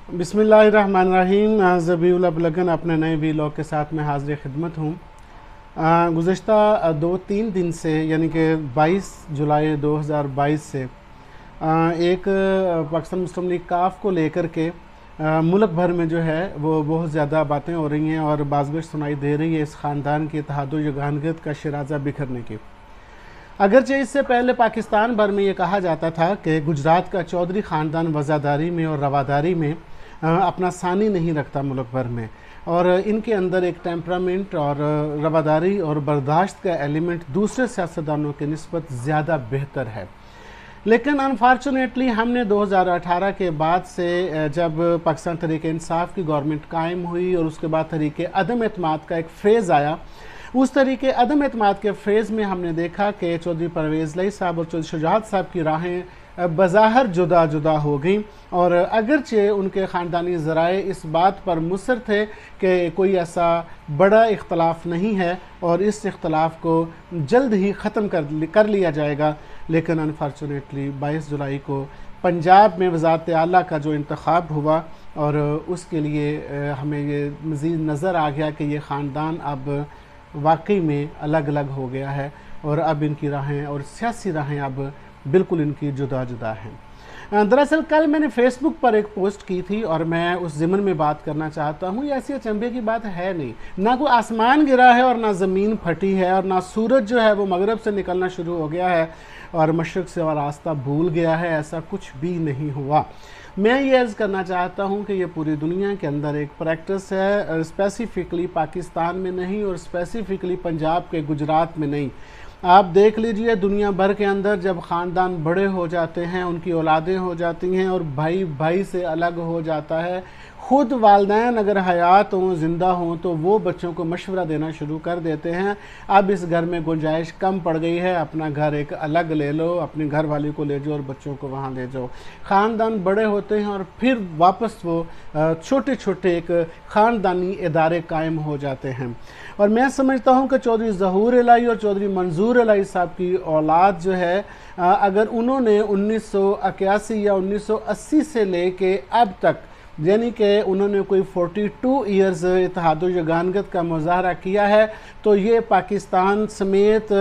बिस्मिल्लाहिर्रहमानिर्रहीम। ज़बीउल अबलगन अपने नए वीलॉग के साथ मैं हाज़िर खिदमत हूँ। गुज़श्ता 2-3 दिन से यानी कि 22 जुलाई 2022 से एक पाकिस्तान मुस्लिम लीग काफ को लेकर के मुल्क भर में जो है वो बहुत ज़्यादा बातें हो रही हैं और बाज़ सुनाई दे रही है इस ख़ानदान के इत्तेहाद व यगानगियत का शराज़ा बिखरने की। अगरचे इससे पहले पाकिस्तान भर में ये कहा जाता था कि गुजरात का चौधरी ख़ानदान वज़ादारी में और रवादारी में अपना सानी नहीं रखता मुल्क भर में, और इनके अंदर एक टेम्परामेंट और रवादारी और बर्दाश्त का एलिमेंट दूसरे सियासतदानों के निस्बत ज़्यादा बेहतर है। लेकिन अनफॉर्चुनेटली हमने 2018 के बाद से जब पाकिस्तान तहरीक-ए-इंसाफ की गवर्नमेंट कायम हुई और उसके बाद तहरीक अदम एतमाद का एक फ़ेज़ आया, उस तरीके अदम एतमाद के फ़ेज़ में हमने देखा कि चौधरी परवेज़ लाई साहब और चौधरी शुजात साहब की राहें बज़ाहिर जुदा जुदा हो गई, और अगरचे उनके ख़ानदानी ज़राए इस बात पर मुसर थे कि कोई ऐसा बड़ा इख्तलाफ नहीं है और इस इख्तलाफ को जल्द ही ख़त्म कर लिया जाएगा, लेकिन अनफॉर्चुनेटली 22 जुलाई को पंजाब में वज़ारत आला का जो इंतखाब हुआ और उसके लिए हमें ये मज़ीद नज़र आ गया कि ये ख़ानदान अब वाकई में अलग अलग हो गया है और अब इनकी राहें और सियासी राहें अब बिल्कुल इनकी जुदा जुदा हैं। दरअसल कल मैंने फेसबुक पर एक पोस्ट की थी और मैं उस ज़िमन में बात करना चाहता हूँ। ये ऐसी अचंभे की बात है नहीं, ना कोई आसमान गिरा है और ना ज़मीन फटी है और ना सूरज जो है वो मगरब से निकलना शुरू हो गया है और मशरक़ से और रास्ता भूल गया है, ऐसा कुछ भी नहीं हुआ। मैं ये अर्ज़ करना चाहता हूँ कि ये पूरी दुनिया के अंदर एक प्रैक्टिस है, स्पेसिफ़िकली पाकिस्तान में नहीं और स्पेसिफ़िकली पंजाब के गुजरात में नहीं। आप देख लीजिए दुनिया भर के अंदर जब ख़ानदान बड़े हो जाते हैं, उनकी औलादें हो जाती हैं और भाई भाई से अलग हो जाता है, ख़ुद वालिदैन अगर हयात हों, ज़िंदा हों, तो वो बच्चों को मशवरा देना शुरू कर देते हैं, अब इस घर में गुंजाइश कम पड़ गई है, अपना घर एक अलग ले लो, अपनी घर वाली को ले जाओ और बच्चों को वहाँ ले जाओ। ख़ानदान बड़े होते हैं और फिर वापस वो छोटे छोटे एक ख़ानदानी इदारे कायम हो जाते हैं। और मैं समझता हूँ कि चौधरी ज़हूर इलाही और चौधरी मंजूर इलाही साहब की औलाद जो है, अगर उन्होंने 1981 या 1980 से लेके अब तक यानी कि उन्होंने कोई 42 ईयर्स इत्तेहाद व यगानगियत का मुज़ाहरा किया है, तो ये पाकिस्तान समेत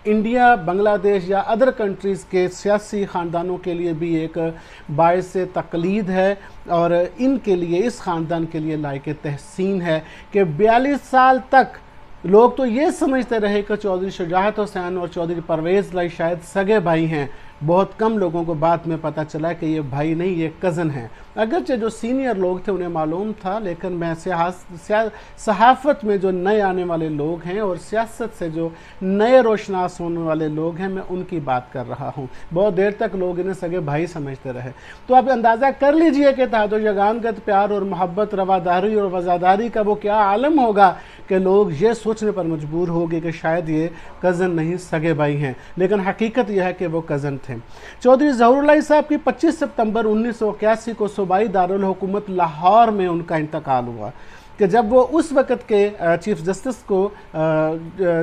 इंडिया, बांग्लादेश या अदर कंट्रीज़ के सियासी ख़ानदानों के लिए भी एक बाइस तक़लीद है और इनके लिए, इस ख़ानदान के लिए लायक तहसीन है कि 42 साल तक लोग तो ये समझते रहे कि चौधरी शुजात हुसैन और चौधरी परवेज़ लाई शायद सगे भाई हैं। बहुत कम लोगों को बाद में पता चला कि ये भाई नहीं, ये कज़न हैं। अगरचे जो सीनियर लोग थे उन्हें मालूम था, लेकिन मैं सहाफ़त में जो नए आने वाले लोग हैं और सियासत से जो नए रोशनास होने वाले लोग हैं, मैं उनकी बात कर रहा हूँ। बहुत देर तक लोग इन्हें सगे भाई समझते रहे। तो आप अंदाज़ा कर लीजिए कि इत्तेहाद व यगानगियत, प्यार और मोहब्बत, रवादारी और वज़ादारी का वो क्या आलम होगा कि लोग ये सोचने पर मजबूर हो गए कि शायद ये कज़न नहीं, सगे भाई हैं, लेकिन हकीकत यह है कि वो कज़न थे। चौधरी ज़हूर इलाही साहब की 25 सितंबर 1981 को सूबाई दारुल हुकूमत लाहौर में उनका इंतकाल हुआ कि जब वो उस वक़्त के चीफ जस्टिस को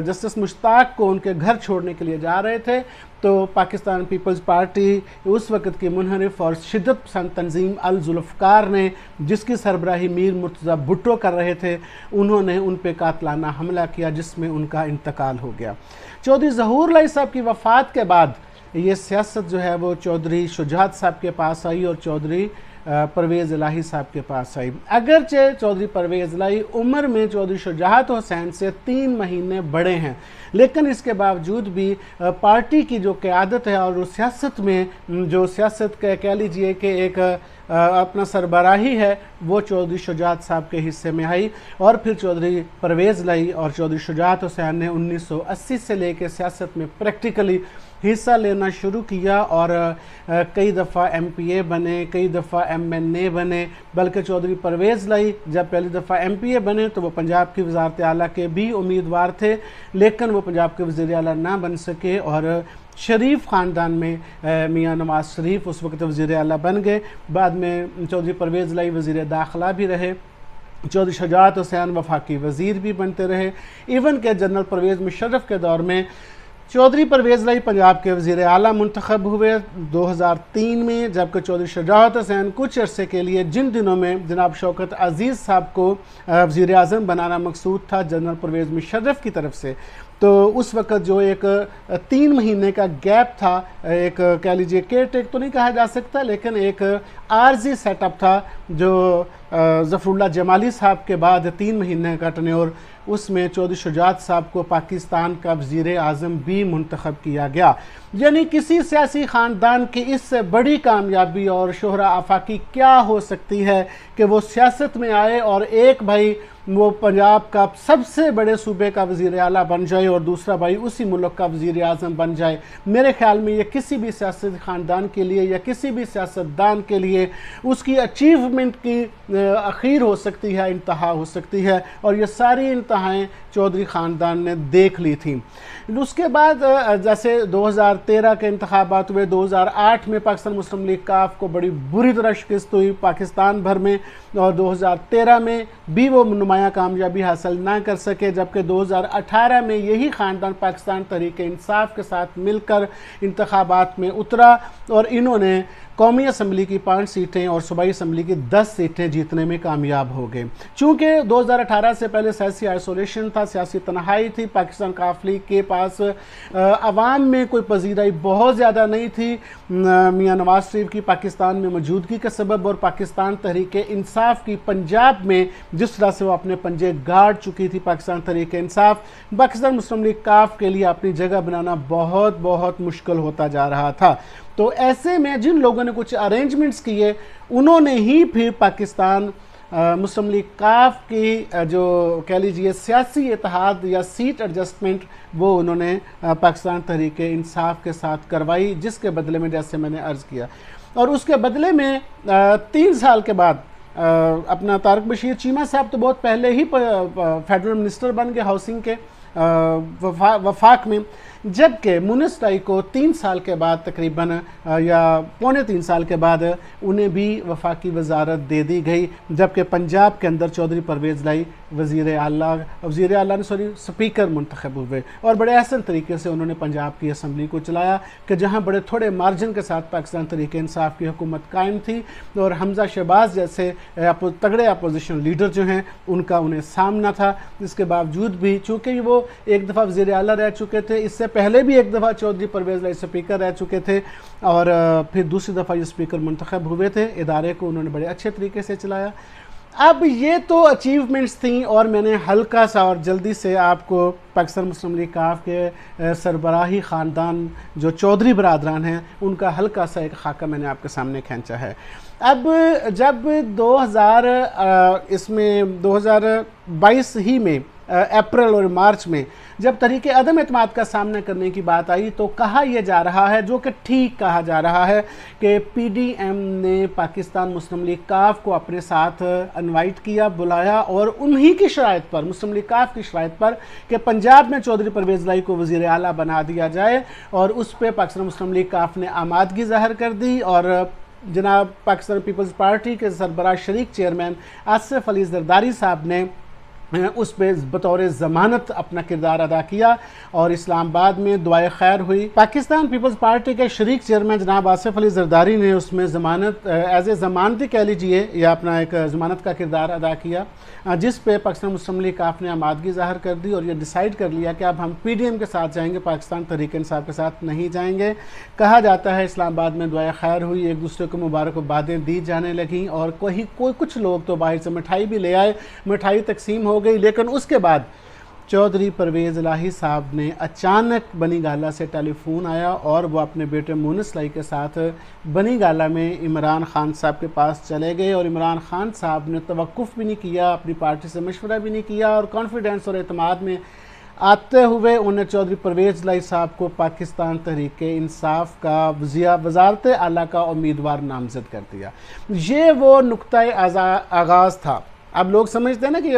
जस्टिस मुश्ताक को उनके घर छोड़ने के लिए जा रहे थे, तो पाकिस्तान पीपल्स पार्टी उस वक़्त की मुनहरिफ और शिद्दत पसंद तंजीम अल जुल्फ़कार ने, जिसकी सरबराही मीर मुर्तज़ा भुट्टो कर रहे थे, उन्होंने उन पे कातलाना हमला किया जिसमें उनका इंतकाल हो गया। चौधरी ज़हूर इलाही साहब की वफ़ात के बाद ये सियासत जो है वो चौधरी शुजात साहब के पास आई और चौधरी परवेज़ इलाही साहब के पास आई। अगरचे चौधरी परवेज़ इलाही उम्र में चौधरी शुजात हुसैन से 3 महीने बड़े हैं, लेकिन इसके बावजूद भी पार्टी की जो क़यादत है और उस सियासत में जो सियासत कह लीजिए कि एक अपना सरबराही है, वो चौधरी शुजात साहब के हिस्से में आई और फिर चौधरी परवेज़ इलाही और चौधरी शुजात हुसैन ने 1980 से लेकर सियासत में प्रैक्टिकली हिस्सा लेना शुरू किया और कई दफ़ा MPA बने, कई दफ़ा MNA बने, बल्कि चौधरी परवेज़ इलाही जब पहली दफ़ा MPA बने तो वो पंजाब की वज़ारत आला के भी उम्मीदवार थे, लेकिन वो पंजाब के वज़ीर आला ना बन सके और शरीफ ख़ानदान में मियाँ नवाज़ शरीफ उस वक्त वज़ीर आला बन गए। बाद में चौधरी परवेज़ इलाही वज़ीर दाखिला भी रहे, चौधरी शुजात हुसैन वफाकी वज़ीर भी बनते रहे। इवन के जनरल परवेज़ मुशर्रफ के दौर में चौधरी परवेज़ लाई पंजाब के वज़ीर आला मुंतखब हुए 2003 में, जबकि चौधरी शुजाअत हुसैन कुछ अरसे के लिए, जिन दिनों में जनाब शौकत अज़ीज़ साहब को वज़ीर आज़म बनाना मकसूद था जनरल परवेज़ मुशर्रफ की तरफ से, तो उस वक़्त जो एक 3 महीने का गैप था, एक कह लीजिए केयर टेक तो नहीं कहा जा सकता, लेकिन एक आर्जी सेटअप था जो ज़फ़रुल्लाह जमाली साहब के बाद 3 महीने का टन्योर, उसमें चौधरी शुजाअत साहब को पाकिस्तान का वज़ीर आज़म भी मुंतखब किया गया। यानी किसी सियासी ख़ानदान की इससे बड़ी कामयाबी और शोहरा आफाकी क्या हो सकती है कि वो सियासत में आए और एक भाई वो पंजाब का सबसे बड़े सूबे का वज़ीर आला बन जाए और दूसरा भाई उसी मुल्क का वज़ीर आज़म बन जाए। मेरे ख्याल में ये किसी भी सियासी ख़ानदान के लिए या किसी भी सियासतदान के लिए उसकी अचीवमेंट की आखिर हो सकती है, इंतहा हो सकती है, और ये सारी इंतहाएँ चौधरी ख़ानदान ने देख ली थी। उसके बाद जैसे 2013 के इंतखाबात हुए, 2008 में पाकिस्तान मुस्लिम लीग काफ को बड़ी बुरी तरह शिकस्त हुई पाकिस्तान भर में, और 2013 में भी वो नुमाया कामयाबी हासिल ना कर सके, जबकि 2018 में यही ख़ानदान पाकिस्तान तहरीक इंसाफ के साथ मिलकर इंतखाबात में उतरा और इन्होंने कौमी असम्बली की 5 सीटें और सूबाई असम्बली की 10 सीटें जीतने में कामयाब हो गए। चूँकि 2018 से पहले सियासी आइसोलेशन था, सियासी तन्हाई थी, पाकिस्तान काफ लीग के पास अवाम में कोई पजीराई बहुत ज़्यादा नहीं थी मियाँ नवाज शरीफ की पाकिस्तान में मौजूदगी के सबब, और पाकिस्तान तहरीक इंसाफ की पंजाब में जिस तरह से वो अपने पंजे गाड़ चुकी थी पाकिस्तान तहरीक इंसाफ, पाकिस्तान मुस्लिम लीग काफ के लिए अपनी जगह बनाना बहुत बहुत मुश्किल होता जा रहा था। तो ऐसे में जिन लोगों ने कुछ अरेंजमेंट्स किए, उन्होंने ही फिर पाकिस्तान मुस्लिम लीग काफ की जो कह लीजिए सियासी इत्तेहाद या सीट एडजस्टमेंट, वो उन्होंने पाकिस्तान तहरीक इंसाफ के साथ करवाई, जिसके बदले में जैसे मैंने अर्ज़ किया, और उसके बदले में 3 साल के बाद अपना तारक बशीर चीमा साहब तो बहुत पहले ही फेडरल मिनिस्टर बन गए हाउसिंग के वफाक में, जबकि मुनिस लाई को 3 साल के बाद तकरीबन या पौने 3 साल के बाद उन्हें भी वफाकी वजारत दे दी गई, जबकि पंजाब के अंदर चौधरी परवेज़ लाई वज़ीर आला ने स्पीकर मुंतखब हुए और बड़े अहसन तरीके से उन्होंने पंजाब की असम्बली को चलाया कि जहाँ बड़े थोड़े मार्जिन के साथ पाकिस्तान तहरीक इंसाफ की हुकूमत कायम थी, और हमजा शहबाज जैसे तगड़े अपोजिशन लीडर जो हैं उनका उन्हें सामना था। इसके बावजूद भी चूँकि वो एक दफ़ा वज़ीर आला रह चुके थे, इससे पहले भी एक दफ़ा चौधरी परवेज़ लाई स्पीकर रह चुके थे, और फिर दूसरी दफ़ा ये स्पीकर मुंतखब हुए थे। इदारे को उन्होंने बड़े अच्छे तरीके से चलाया। अब ये तो अचीवमेंट्स थी, और मैंने हल्का सा और जल्दी से आपको पाकिस्तान मुस्लिम लीग काफ के सरबराही ख़ानदान जो चौधरी बरादरान हैं उनका हल्का सा एक खाका मैंने आपके सामने खींचा है। अब जब 2022 ही में अप्रैल और मार्च में जब तरीके अदम एतमाद का सामना करने की बात आई, तो कहा यह जा रहा है, जो कि ठीक कहा जा रहा है, कि पीडीएम ने पाकिस्तान मुस्लिम लीग काफ को अपने साथ इनवाइट किया, बुलाया, और उन्हीं की शराइत पर, मुस्लिम लीग काफ की शराइत पर, कि पंजाब में चौधरी परवेज़ लाई को वज़ीर आला बना दिया जाए, और उस पर पाकिस्तान मुस्लिम लीग काफ ने आमादगी ज़ाहिर कर दी, और जनाब पाकिस्तान पीपल्स पार्टी के सरबराह शरीक चेयरमैन आसिफ अली जरदारी साहब ने उस पर बतौर ज़मानत अपना किरदार अदा किया, और इस्लामाबाद में दुआए खैर हुई। पाकिस्तान पीपल्स पार्टी के शरीक चेयरमैन जनाब आसिफ अली जरदारी ने उसमें ज़मानत एज ए ज़मानती कह लीजिए या अपना एक ज़मानत का किरदार अदा किया, जिस पे पाकिस्तान मुस्लिम लीग काफ ने आमादगी ज़ाहिर कर दी और ये डिसाइड कर लिया कि अब हम पीडीएम के साथ जाएंगे, पाकिस्तान तहरीक इंसाफ के साथ नहीं जाएंगे। कहा जाता है इस्लामाबाद में दुआए खैर हुई, एक दूसरे को मुबारकबादें दी जाने लगीं, और कोई कुछ लोग तो बाहर से मिठाई भी ले आए, मिठाई तकसीम हो गई। लेकिन उसके बाद चौधरी परवेज़ इलाही साहब ने अचानक बनी गाला से टेलीफोन आया, और वो अपने बेटे मुनिस लाई के साथ बनी गाला में इमरान खान साहब के पास चले गए, और इमरान खान साहब ने तवक्कुफ़ भी नहीं किया, अपनी पार्टी से मशवरा भी नहीं किया, और कॉन्फिडेंस और एतमाद में आते हुए उन्हें चौधरी परवेज़ लाई साहब को पाकिस्तान तहरीक इंसाफ का वज़ारत आला का उम्मीदवार नामज़द कर दिया। ये वो नुक्ता आगाज़ था। अब लोग समझते हैं ना कि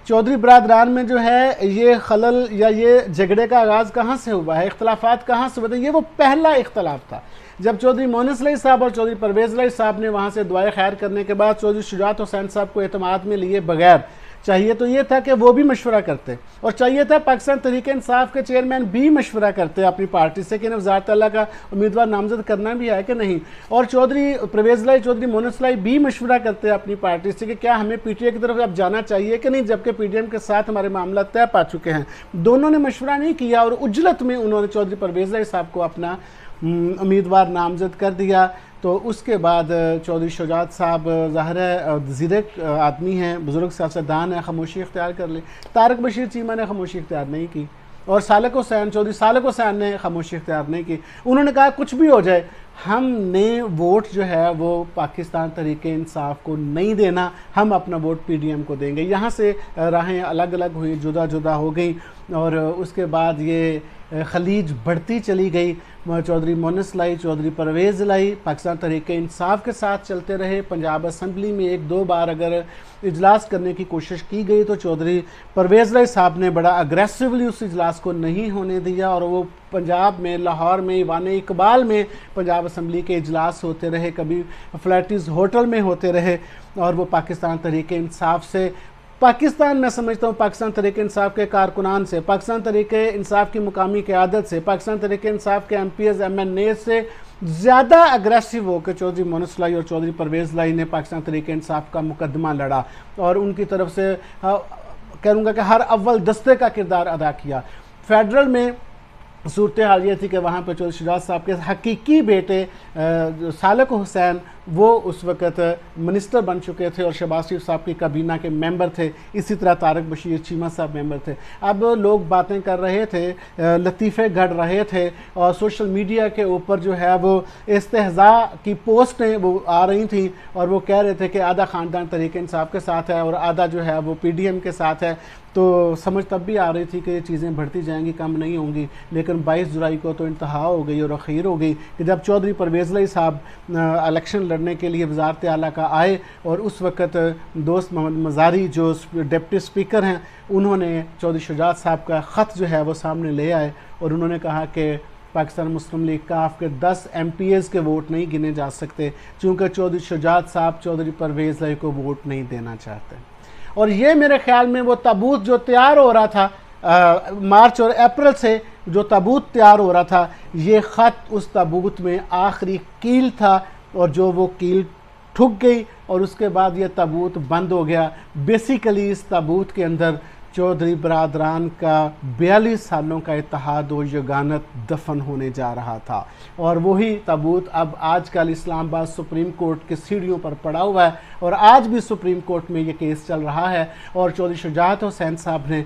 चौधरी बरादरान में जो है ये खलल या ये झगड़े का आगाज़ कहाँ से हुआ है, इख्तलाफात कहाँ से हुए थे। ये वो पहला इख्तलाफ था जब चौधरी मुनिस लाई साहब और चौधरी परवेज़ लाई साहब ने वहाँ से दुआए खैर करने के बाद चौधरी शुजाअत हुसैन साहब को एतमाद में लिए बगैर चाहिए तो ये था कि वो भी मशवरा करते, और चाहिए था पाकिस्तान तहरीक इंसाफ के चेयरमैन भी मशवरा करते अपनी पार्टी से कि वज़ारत आला का उम्मीदवार नामजद करना भी है कि नहीं, और चौधरी परवेज़ लाई, चौधरी मोनस लाई भी मशवरा करते अपनी पार्टी से कि क्या हमें पीटीआई की तरफ अब जाना चाहिए कि नहीं, जबकि पीडीएम के साथ हमारे मामला तय पा चुके हैं। दोनों ने मशवरा नहीं किया और उजलत में उन्होंने चौधरी परवेज़ लाई साहब को अपना उम्मीदवार नामजद कर दिया। तो उसके बाद चौधरी शुजात साहब ज़ाहिर है ज़ीरक आदमी हैं, बुज़ुर्ग सियासतदान हैं, खामोशी इख्तियार कर ली। तारक बशीर चीमा ने खामोशी इख्तियार नहीं की और सालक हुसैन, चौधरी सालक हुसैन ने खामोशी इख्तियार नहीं की। उन्होंने कहा कुछ भी हो जाए हमने वोट जो है वो पाकिस्तान तहरीक इंसाफ को नहीं देना, हम अपना वोट पीडीएम को देंगे। यहाँ से राहें अलग अलग हुई, जुदा जुदा हो गई और उसके बाद ये खलीज बढ़ती चली गई। चौधरी मोनस लाई, चौधरी परवेज़ लाई पाकिस्तान तहरीक इंसाफ के साथ चलते रहे। पंजाब असम्बली में एक दो बार अगर इजलास करने की कोशिश की गई तो चौधरी परवेज़ लाई साहब ने बड़ा अग्रेसिवली उस इजलास को नहीं होने दिया और वो पंजाब में, लाहौर में, ईवान इकबाल में पंजाब असम्बली के इजलास होते रहे, कभी फ्लैटिस होटल में होते रहे और वो पाकिस्तान तहरीक इंसाफ से, पाकिस्तान मैं समझता हूँ पाकिस्तान तहरीक इंसाफ के कारकुनान से, पाकिस्तान तहरीक इंसाफ की मुकामी क़यादत से, पाकिस्तान तहरीक इंसाफ के MPs MNA से ज़्यादा अग्रेसिव होकर चौधरी मोनस लाई और चौधरी परवेज़ लाई ने पाकिस्तान तहरीक इंसाफ का मुकदमा लड़ा और उनकी तरफ से कहूँगा कि हर अव्वल दस्ते का किरदार अदा किया। फेडरल में सूरत हाल ये थी कि वहाँ पर चौधरी शुजात साहब के हकीकी बेटे सालक हुसैन वो उस वक़्त मिनिस्टर बन चुके थे और शहबाज शरीफ साहब की काबीना के मेंबर थे, इसी तरह तारक बशीर चीमा साहब मेंबर थे। अब लोग बातें कर रहे थे, लतीफ़े गढ़ रहे थे और सोशल मीडिया के ऊपर जो है वो इस्तेहज़ा की पोस्टें वो आ रही थी और वो कह रहे थे कि आधा ख़ानदान तहरीक इंसाफ के साथ है और आधा जो है वो पीडीएम के साथ है। तो समझ तब भी आ रही थी कि ये चीज़ें बढ़ती जाएंगी, कम नहीं होंगी, लेकिन 22 जुलाई को तो इंतहा हो गई और अखीर हो गई कि जब चौधरी परवेज़ लाई साहब इलेक्शन लड़ने के लिए वज़ारत आला का आए और उस वक़्त दोस्त मोहम्मद मज़ारी जो डिप्टी स्पीकर हैं उन्होंने चौधरी शुजात साहब का ख़त जो है वो सामने ले आए और उन्होंने कहा कि पाकिस्तान मुस्लिम लीग काफ के 10 MPs के वोट नहीं गिने जा सकते चूँकि चौधरी शुजात साहब चौधरी परवेज़ लाई को वोट नहीं देना चाहते। और ये मेरे ख्याल में वो ताबूत जो तैयार हो रहा था मार्च और अप्रैल से जो ताबूत तैयार हो रहा था, ये ख़त उस ताबूत में आखिरी कील था और जो वो कील ठुक गई और उसके बाद ये ताबूत बंद हो गया। बेसिकली इस ताबूत के अंदर चौधरी बरादरान का 42 सालों का इत्तेहाद व यगानत दफन होने जा रहा था और वही ताबूत अब आजकल इस्लामाबाद सुप्रीम कोर्ट की सीढ़ियों पर पड़ा हुआ है और आज भी सुप्रीम कोर्ट में ये केस चल रहा है और चौधरी शुजात हुसैन साहब ने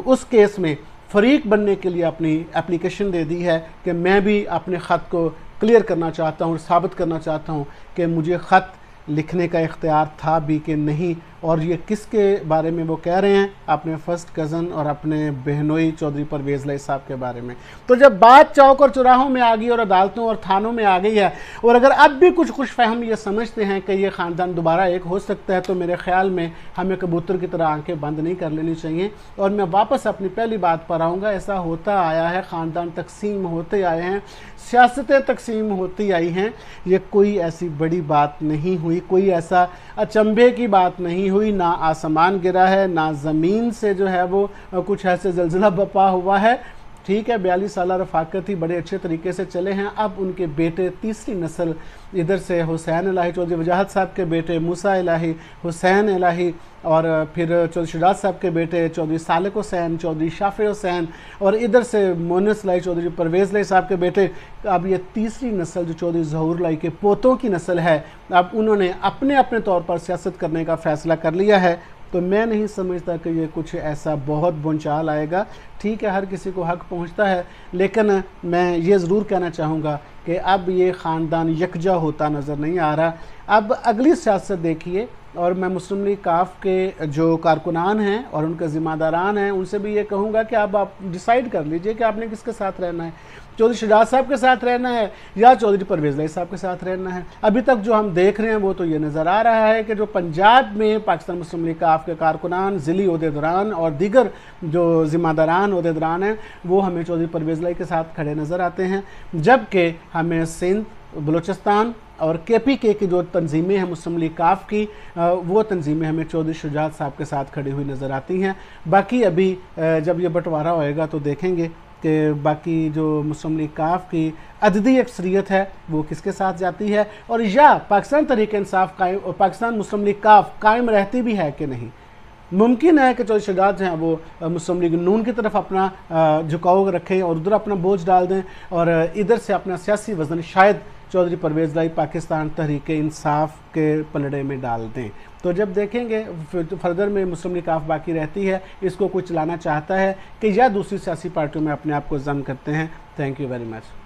उस केस में फरीक बनने के लिए अपनी एप्लीकेशन दे दी है कि मैं भी अपने ख़त को क्लियर करना चाहता हूँ और साबित करना चाहता हूँ कि मुझे ख़त लिखने का इख्तियार था भी कि नहीं। और ये किसके बारे में वो कह रहे हैं, अपने फर्स्ट कज़न और अपने बहनोई चौधरी परवेज़ लाई साहब के बारे में। तो जब बात चौक और चौराहों में आ गई और अदालतों और थानों में आ गई है और अगर अब भी कुछ खुशफहम ये समझते हैं कि ये ख़ानदान दोबारा एक हो सकता है तो मेरे ख़्याल में हमें कबूतर की तरह आंखें बंद नहीं कर लेनी चाहिए। और मैं वापस अपनी पहली बात पर आऊँगा, ऐसा होता आया है, ख़ानदान तकसीम होते आए हैं, सियासतें तकसीम होती आई हैं, ये कोई ऐसी बड़ी बात नहीं हुई, कोई ऐसा अचंभे की बात नहीं हुई, ना आसमान गिरा है ना ज़मीन से जो है वो कुछ ऐसे ज़लज़ला बपा हुआ है। ठीक है, 42 साल रफ़ाकती बड़े अच्छे तरीके से चले हैं। अब उनके बेटे तीसरी नस्ल इधर से हुसैन इलाही, चौधरी वजाहत साहब के बेटे मूसा इलाही, हुसैन इलाही और फिर चौधरी शुजात साहब के बेटे चौधरी सालक हुसैन, चौधरी शाफे हुसैन और इधर से मोनस लाई, चौधरी परवेज़ लाई साहब के बेटे। अब ये तीसरी नस्ल जो चौधरी ज़हूर लाई के पोतों की नस्ल है, अब उन्होंने अपने अपने तौर पर सियासत करने का फ़ैसला कर लिया है। तो मैं नहीं समझता कि ये कुछ ऐसा बहुत बुंचाल आएगा। ठीक है, हर किसी को हक पहुंचता है, लेकिन मैं ये ज़रूर कहना चाहूँगा कि अब ये ख़ानदान यकजा होता नज़र नहीं आ रहा। अब अगली सियासत देखिए और मैं मुस्लिम लीग काफ के जो कारकुनान हैं और उनके ज़िम्मेदारान हैं उनसे भी ये कहूँगा कि अब आप डिसाइड कर लीजिए कि आपने किसके साथ रहना है, चौधरी शुजात साहब के साथ रहना है या चौधरी परवेज़ लाई साहब के साथ रहना है। अभी तक जो हम देख रहे हैं वो तो ये नज़र आ रहा है कि जो पंजाब में पाकिस्तान मुस्लिम लीग काफ के कारकुनान, ज़िली ओहदेदारान और दीगर जो ज़िम्मेदारान ओहदेदारान हैं वो हमें चौधरी परवेज़ लाई के साथ खड़े नज़र आते हैं, जबकि हमें सिंध बलूचिस्तान और KPK की जो तंजीमें हैं मुस्लिम लीग काफ की, वो तंजीमें हमें चौधरी शुजात साहब के साथ खड़ी हुई नज़र आती हैं। बाकी अभी जब ये बंटवारा होएगा तो देखेंगे कि बाकी जो मुस्लिम लीग काफ की अददी अक्सरियत है वो किसके साथ जाती है, और या पाकिस्तान तहरीक इंसाफ कायम और पाकिस्तान मुस्लिम लीग काफ कायम रहती भी है कि नहीं। मुमकिन है कि चौधरी शुजात हैं वो मुस्लिम लीग नून की तरफ अपना झुकाव रखें और उधर अपना बोझ डाल दें, और इधर से अपना सियासी वजन शायद चौधरी परवेज़ लाई पाकिस्तान तहरीक इंसाफ के पलड़े में डाल दें। तो जब देखेंगे फर्दर में मुस्लिम लीग काफ बाकी रहती है, इसको कोई चलाना चाहता है कि या दूसरी सियासी पार्टियों में अपने आप को जम करते हैं। Thank you very much.